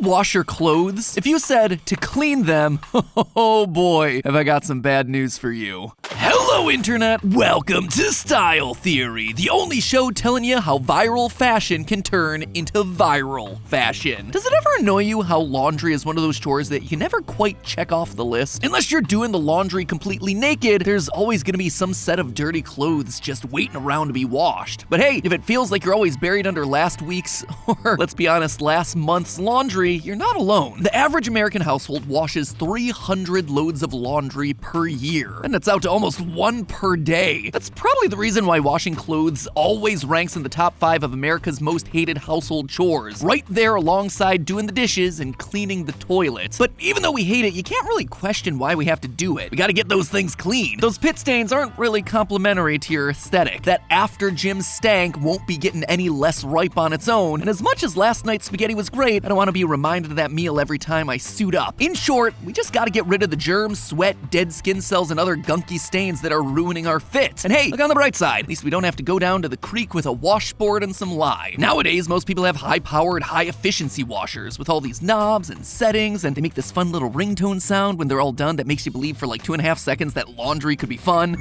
wash your clothes? If you said to clean them, oh boy, have I got some bad news for you. Hello, Internet! Welcome to Style Theory, the only show telling you how viral fashion can turn into viral fashion. Does it ever annoy you how laundry is one of those chores that you can never quite check off the list? Unless you're doing the laundry completely naked, there's always gonna be some set of dirty clothes just waiting around to be washed. But hey, if it feels like you're always buried under last week's, or let's be honest, last month's laundry, you're not alone. The average American household washes 300 loads of laundry per year, and that's out to almost one per day. That's probably the reason why washing clothes always ranks in the top 5 of America's most hated household chores, right there alongside doing the dishes and cleaning the toilet. But even though we hate it, you can't really question why we have to do it. We gotta get those things clean. Those pit stains aren't really complimentary to your aesthetic. That after gym stank won't be getting any less ripe on its own, and as much as last night's spaghetti was great, I don't want to be reminded of that meal every time I suit up. In short, we just gotta get rid of the germs, sweat, dead skin cells, and other gunky stains that are ruining our fit. And hey, look on the bright side, at least we don't have to go down to the creek with a washboard and some lye. Nowadays, most people have high-powered, high-efficiency washers with all these knobs and settings, and they make this fun little ringtone sound when they're all done that makes you believe for like 2.5 seconds that laundry could be fun.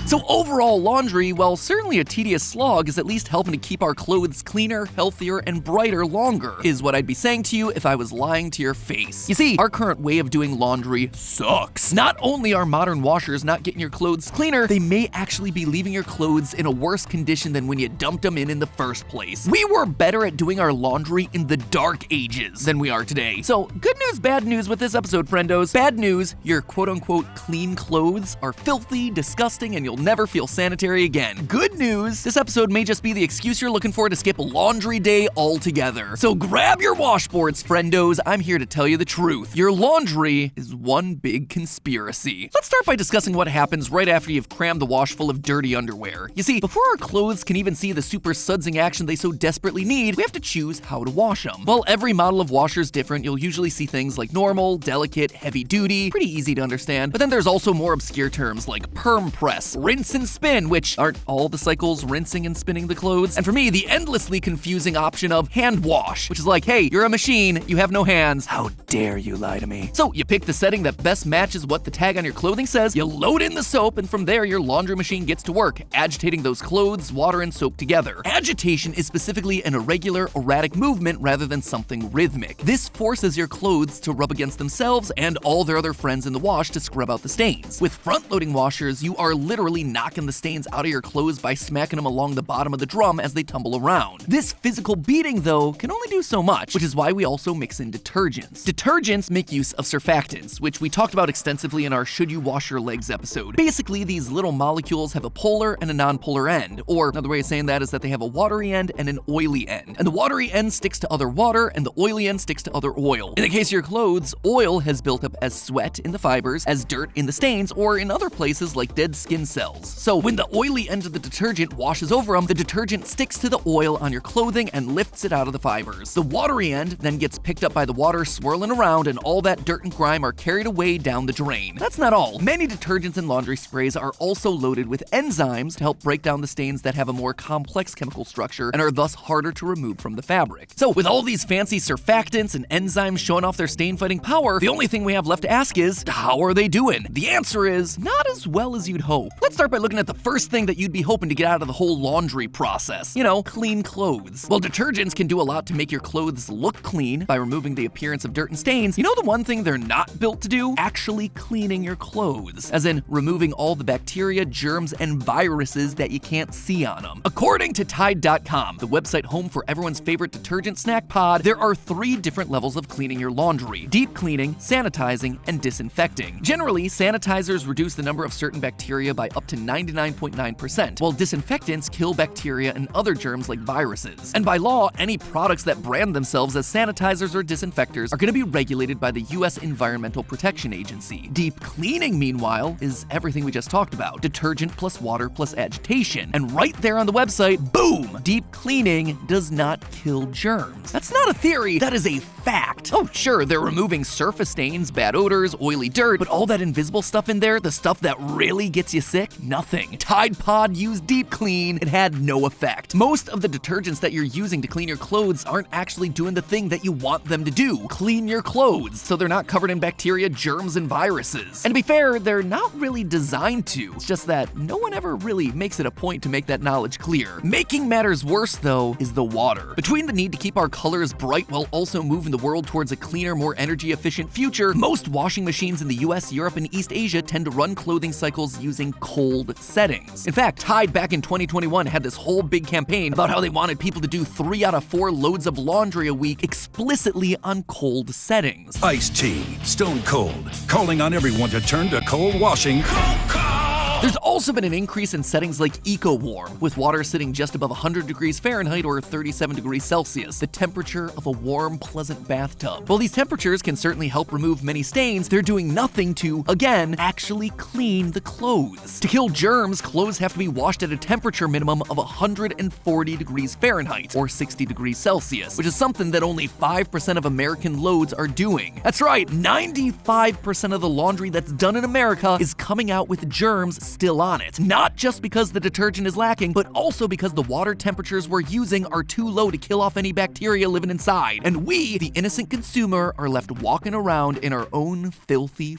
So overall, laundry, while certainly a tedious slog, is at least helping to keep our clothes cleaner, healthier, and brighter longer, is what I'd be saying to you if I was lying to your face. You see, our current way of doing laundry sucks. Not only are modern washers not getting your clothes cleaner, they may actually be leaving your clothes in a worse condition than when you dumped them in the first place. We were better at doing our laundry in the dark ages than we are today. So, good news, bad news with this episode, friendos. Bad news, your quote-unquote clean clothes are filthy, disgusting, and you'll never feel sanitary again. Good news, this episode may just be the excuse you're looking for to skip laundry day altogether. So grab your washboards, friendos. I'm here to tell you the truth. Your laundry is one big conspiracy. Let's start by discussing what happens right after you've crammed the wash full of dirty underwear. You see, before our clothes can even see the super sudsing action they so desperately need, we have to choose how to wash them. While every model of washer is different, you'll usually see things like normal, delicate, heavy duty, pretty easy to understand. But then there's also more obscure terms like perm press, rinse and spin, which aren't all the cycles rinsing and spinning the clothes. And for me, the endlessly confusing option of hand wash, which is like, hey, you're a machine, you have no hands. How dare you lie to me? So you pick the setting that best matches what the tag on your clothing says, you load in the soap, and from there your laundry machine gets to work, agitating those clothes, water, and soap together. Agitation is specifically an irregular, erratic movement rather than something rhythmic. This forces your clothes to rub against themselves and all their other friends in the wash to scrub out the stains. With front-loading washers, you are literally knocking the stains out of your clothes by smacking them along the bottom of the drum as they tumble around. This physical beating, though, can only do so much, which is why we also mix in detergents. Detergents make use of surfactants, which we talked about extensively in our Should You Wash Your Legs episode. Basically, these little molecules have a polar and a non-polar end, or another way of saying that is that they have a watery end and an oily end. And the watery end sticks to other water, and the oily end sticks to other oil. In the case of your clothes, oil has built up as sweat in the fibers, as dirt in the stains, or in other places like dead skin cells. So when the oily end of the detergent washes over them, the detergent sticks to the oil on your clothing and lifts it out of the fibers. The watery end then gets picked up by the water swirling around, and all that dirt and grime are carried away down the drain. That's not all. Many detergents and laundry sprays are also loaded with enzymes to help break down the stains that have a more complex chemical structure and are thus harder to remove from the fabric. So with all these fancy surfactants and enzymes showing off their stain-fighting power, the only thing we have left to ask is, how are they doing? The answer is, not as well as you'd hope. Let's start by looking at the first thing that you'd be hoping to get out of the whole laundry process. You know, clean clothes. While detergents can do a lot to make your clothes look clean by removing the appearance of dirt and stains, you know the one thing they're not built to do? Actually cleaning your clothes. As in, removing all the bacteria, germs, and viruses that you can't see on them. According to Tide.com, the website home for everyone's favorite detergent snack pod, there are 3 different levels of cleaning your laundry: deep cleaning, sanitizing, and disinfecting. Generally, sanitizers reduce the number of certain bacteria by up to 99.9%, while disinfectants kill bacteria and other germs like viruses. And by law, any products that brand themselves as sanitizers or disinfectors are going to be regulated by the US Environmental Protection Agency. Deep cleaning, meanwhile, is everything we just talked about: detergent plus water plus agitation. And right there on the website, boom! Deep cleaning does not kill germs. That's not a theory, that is a fact. Oh, sure, they're removing surface stains, bad odors, oily dirt, but all that invisible stuff in there, the stuff that really gets you sick, nothing. Tide Pod used Deep Clean. It had no effect. Most of the detergents that you're using to clean your clothes aren't actually doing the thing that you want them to do, clean your clothes, so they're not covered in bacteria, germs, and viruses. And to be fair, they're not really designed to. It's just that no one ever really makes it a point to make that knowledge clear. Making matters worse, though, is the water. Between the need to keep our colors bright while also moving the world towards a cleaner, more energy-efficient future, most washing machines in the US, Europe, and East Asia tend to run clothing cycles using cold settings. In fact, Tide back in 2021 had this whole big campaign about how they wanted people to do 3 out of 4 loads of laundry a week explicitly on cold settings. Iced tea, stone cold, calling on everyone to turn to cold washing. There's also been an increase in settings like eco-warm, with water sitting just above 100 degrees Fahrenheit or 37 degrees Celsius, the temperature of a warm, pleasant bathtub. While these temperatures can certainly help remove many stains, they're doing nothing to, again, actually clean the clothes. To kill germs, clothes have to be washed at a temperature minimum of 140 degrees Fahrenheit or 60 degrees Celsius, which is something that only 5% of American loads are doing. That's right, 95% of the laundry that's done in America is coming out with germs still on it. Not just because the detergent is lacking, but also because the water temperatures we're using are too low to kill off any bacteria living inside. And we, the innocent consumer, are left walking around in our own filthy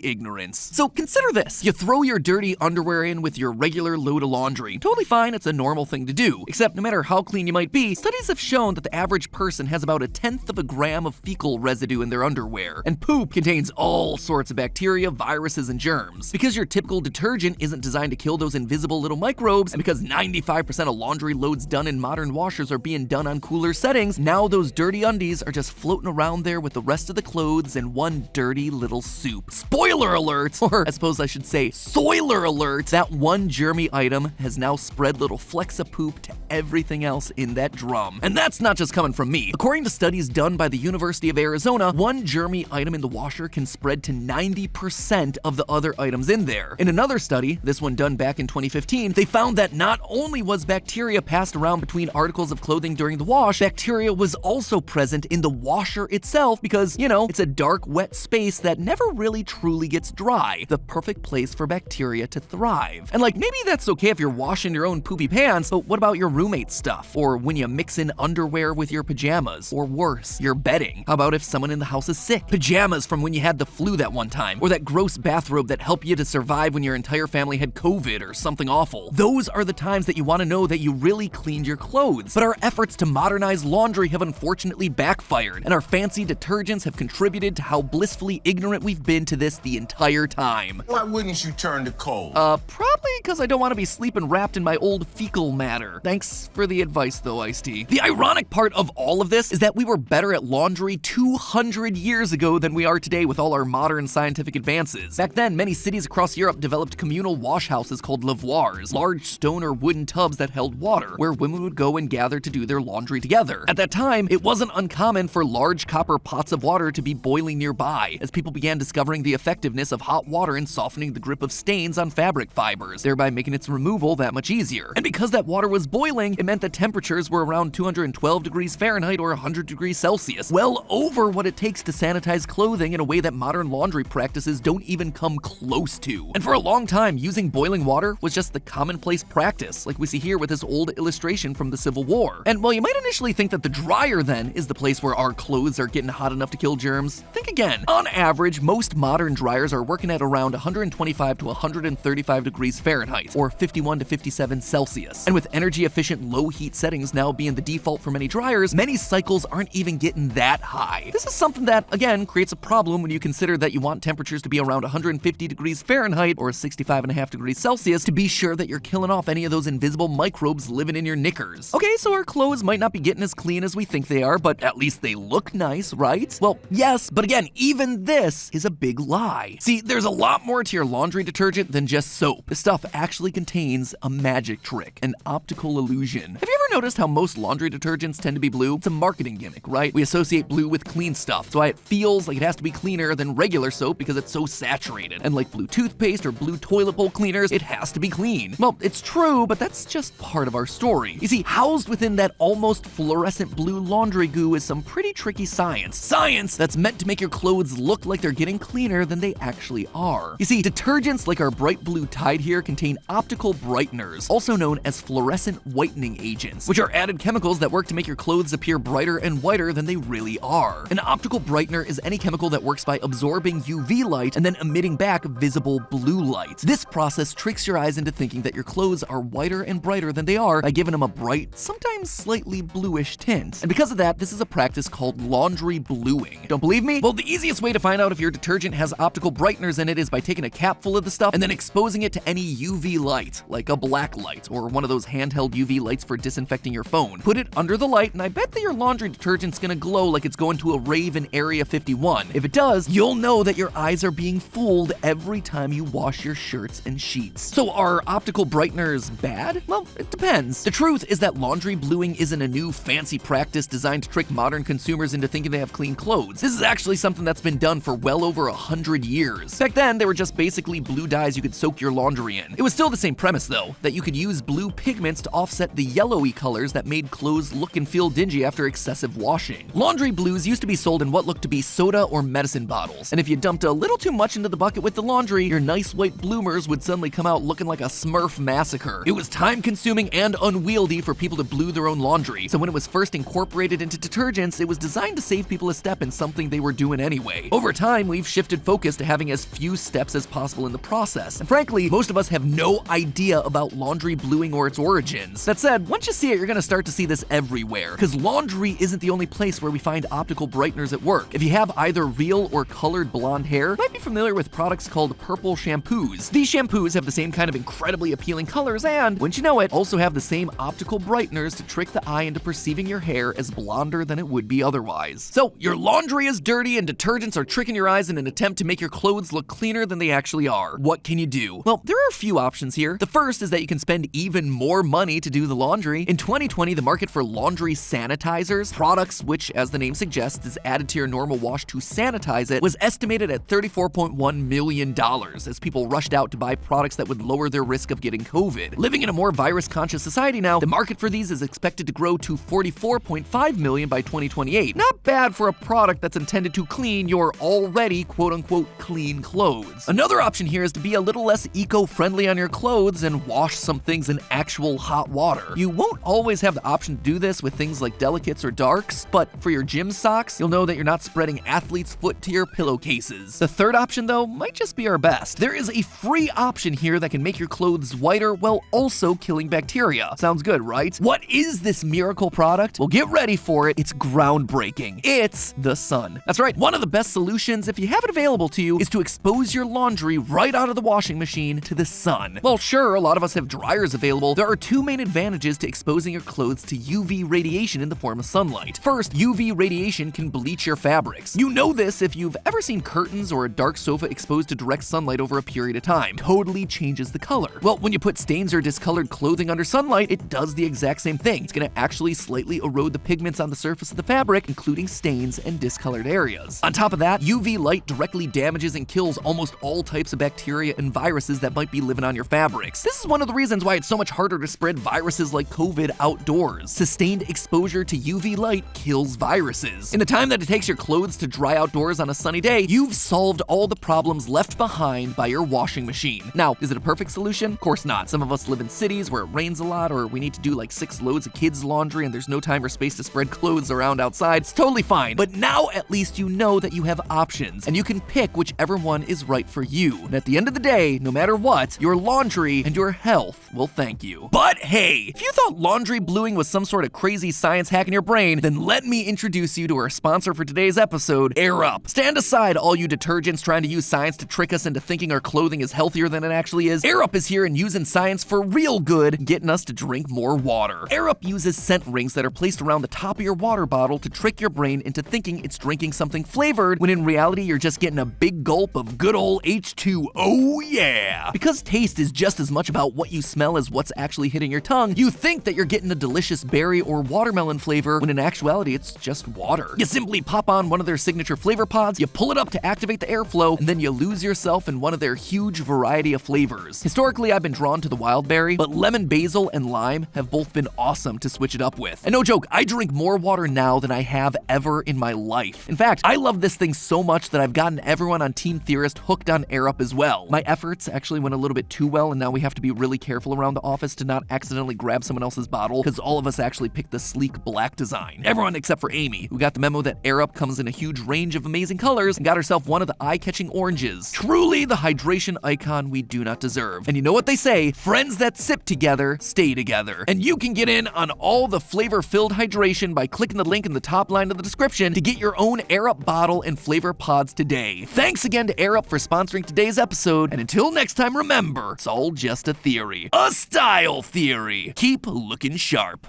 ignorance. So consider this. You throw your dirty underwear in with your regular load of laundry. Totally fine, it's a normal thing to do. Except no matter how clean you might be, studies have shown that the average person has about 1/10 of a gram of fecal residue in their underwear. And poop contains all sorts of bacteria, viruses, and germs. Because your typical detergent isn't designed to kill those invisible little microbes, and because 95% of laundry loads done in modern washers are being done on cooler settings, now those dirty undies are just floating around there with the rest of the clothes in one dirty little soup. Spoiler alert! Or I suppose I should say soiler alert! That one germy item has now spread little flecks of poop to everything else in that drum. And that's not just coming from me. According to studies done by the University of Arizona, one germy item in the washer can spread to 90% of the other items in there. In another study, this one done back in 2015, they found that not only was bacteria passed around between articles of clothing during the wash, bacteria was also present in the washer itself because, you know, it's a dark, wet space that never really truly gets dry. The perfect place for bacteria to thrive. And like, maybe that's okay if you're washing your own poopy pants, but what about your roommate's stuff? Or when you mix in underwear with your pajamas? Or worse, your bedding? How about if someone in the house is sick? Pajamas from when you had the flu that one time, or that gross bathrobe that helped you to survive when your entire family had COVID or something awful. Those are the times that you want to know that you really cleaned your clothes. But our efforts to modernize laundry have unfortunately backfired, and our fancy detergents have contributed to how blissfully ignorant we've been to this the entire time. Why wouldn't you turn to cold? Probably because I don't want to be sleeping wrapped in my old fecal matter. Thanks for the advice though, Ice-T. The ironic part of all of this is that we were better at laundry 200 years ago than we are today with all our modern scientific advances. Back then, many cities across Europe developed communal wash houses called lavoirs, large stone or wooden tubs that held water, where women would go and gather to do their laundry together. At that time, it wasn't uncommon for large copper pots of water to be boiling nearby, as people began discovering the effectiveness of hot water in softening the grip of stains on fabric fibers, thereby making its removal that much easier. And because that water was boiling, it meant that temperatures were around 212 degrees Fahrenheit or 100 degrees Celsius, well over what it takes to sanitize clothing in a way that modern laundry practices don't even come close to. And for a long time, using boiling water was just the commonplace practice, like we see here with this old illustration from the Civil War. And while you might initially think that the dryer then is the place where our clothes are getting hot enough to kill germs, think again. On average, most modern dryers are working at around 125 to 135 degrees Fahrenheit, or 51 to 57 Celsius. And with energy-efficient low heat settings now being the default for many dryers, many cycles aren't even getting that high. This is something that, again, creates a problem when you consider that you want temperatures to be around 150 degrees Fahrenheit, or 65.5 degrees Celsius, to be sure that you're killing off any of those invisible microbes living in your knickers. Okay, so our clothes might not be getting as clean as we think they are, but at least they look nice, right? Well, yes, but again, even this is a big lie. See, there's a lot more to your laundry detergent than just soap. This stuff actually contains a magic trick, an optical illusion. Have you ever noticed how most laundry detergents tend to be blue? It's a marketing gimmick, right? We associate blue with clean stuff. That's why it feels like it has to be cleaner than regular soap because it's so saturated. And like blue toothpaste or blue toilet toilet bowl cleaners, it has to be clean. Well, it's true, but that's just part of our story. You see, housed within that almost fluorescent blue laundry goo is some pretty tricky science. Science that's meant to make your clothes look like they're getting cleaner than they actually are. You see, detergents like our bright blue Tide here contain optical brighteners, also known as fluorescent whitening agents, which are added chemicals that work to make your clothes appear brighter and whiter than they really are. An optical brightener is any chemical that works by absorbing UV light and then emitting back visible blue light. This process tricks your eyes into thinking that your clothes are whiter and brighter than they are by giving them a bright, sometimes slightly bluish tint. And because of that, this is a practice called laundry bluing. Don't believe me? Well, the easiest way to find out if your detergent has optical brighteners in it is by taking a cap full of the stuff and then exposing it to any UV light, like a black light or one of those handheld UV lights for disinfecting your phone. Put it under the light, and I bet that your laundry detergent's gonna glow like it's going to a rave in Area 51. If it does, you'll know that your eyes are being fooled every time you wash your shirts and sheets. So are optical brighteners bad? Well, it depends. The truth is that laundry bluing isn't a new fancy practice designed to trick modern consumers into thinking they have clean clothes. This is actually something that's been done for well over 100 years. Back then, they were just basically blue dyes you could soak your laundry in. It was still the same premise though, that you could use blue pigments to offset the yellowy colors that made clothes look and feel dingy after excessive washing. Laundry blues used to be sold in what looked to be soda or medicine bottles, and if you dumped a little too much into the bucket with the laundry, your nice white bloomers would suddenly come out looking like a Smurf massacre. It was time-consuming and unwieldy for people to blue their own laundry, so when it was first incorporated into detergents, it was designed to save people a step in something they were doing anyway. Over time, we've shifted focus to having as few steps as possible in the process, and frankly, most of us have no idea about laundry bluing or its origins. That said, once you see it, you're gonna start to see this everywhere, because laundry isn't the only place where we find optical brighteners at work. If you have either real or colored blonde hair, you might be familiar with products called purple shampoos. These shampoos have the same kind of incredibly appealing colors and, wouldn't you know it, also have the same optical brighteners to trick the eye into perceiving your hair as blonder than it would be otherwise. So, your laundry is dirty and detergents are tricking your eyes in an attempt to make your clothes look cleaner than they actually are. What can you do? Well, there are a few options here. The first is that you can spend even more money to do the laundry. In 2020, the market for laundry sanitizers, products which, as the name suggests, is added to your normal wash to sanitize it, was estimated at $34.1 million as people rushed out to buy products that would lower their risk of getting COVID. Living in a more virus-conscious society now, the market for these is expected to grow to $44.5 million by 2028. Not bad for a product that's intended to clean your already quote-unquote clean clothes. Another option here is to be a little less eco-friendly on your clothes and wash some things in actual hot water. You won't always have the option to do this with things like delicates or darks, but for your gym socks, you'll know that you're not spreading athlete's foot to your pillowcases. The third option, though, might just be our best. There is a free option here that can make your clothes whiter while also killing bacteria. Sounds good, right? What is this miracle product? Well, get ready for it. It's groundbreaking. It's the sun. That's right. One of the best solutions, if you have it available to you, is to expose your laundry right out of the washing machine to the sun. Well, sure, a lot of us have dryers available. There are two main advantages to exposing your clothes to UV radiation in the form of sunlight. First, UV radiation can bleach your fabrics. You know this if you've ever seen curtains or a dark sofa exposed to direct sunlight over a period of time. Totally changes the color. Well, when you put stains or discolored clothing under sunlight, it does the exact same thing. It's gonna actually slightly erode the pigments on the surface of the fabric, including stains and discolored areas. On top of that, UV light directly damages and kills almost all types of bacteria and viruses that might be living on your fabrics. This is one of the reasons why it's so much harder to spread viruses like COVID outdoors. Sustained exposure to UV light kills viruses. In the time that it takes your clothes to dry outdoors on a sunny day, you've solved all the problems left behind by your washing machine. Now, is it a perfect solution? Of course not. Some of us live in cities where it rains a lot, or we need to do like 6 loads of kids' laundry and there's no time or space to spread clothes around outside. It's totally fine. But now at least you know that you have options, and you can pick whichever one is right for you. And at the end of the day, no matter what, your laundry and your health will thank you. But hey, if you thought laundry bluing was some sort of crazy science hack in your brain, then let me introduce you to our sponsor for today's episode, Air Up. Stand aside, all you detergents trying to use science to trick us into thinking our clothing is healthier than it actually is. Air Up is here and using science for real good, getting us to drink more water. Air Up uses scent rings that are placed around the top of your water bottle to trick your brain into thinking it's drinking something flavored, when in reality you're just getting a big gulp of good old H2. Oh yeah! Because taste is just as much about what you smell as what's actually hitting your tongue, you think that you're getting a delicious berry or watermelon flavor, when in actuality it's just water. You simply pop on one of their signature flavor pods, you pull it up to activate the airflow, and then you lose yourself in one of their huge huge variety of flavors. Historically, I've been drawn to the wild berry, but lemon, basil, and lime have both been awesome to switch it up with. And no joke, I drink more water now than I have ever in my life. In fact, I love this thing so much that I've gotten everyone on Team Theorist hooked on Air Up as well. My efforts actually went a little bit too well, and now we have to be really careful around the office to not accidentally grab someone else's bottle, because all of us actually picked the sleek black design. Everyone except for Amy, who got the memo that Air Up comes in a huge range of amazing colors and got herself one of the eye-catching oranges. Truly the hydration icon we do not deserve. And you know what they say, friends that sip together stay together. And you can get in on all the flavor-filled hydration by clicking the link in the top line of the description to get your own Air Up bottle and flavor pods today. Thanks again to Air Up for sponsoring today's episode, and until next time, remember, it's all just a theory. A style theory. Keep looking sharp.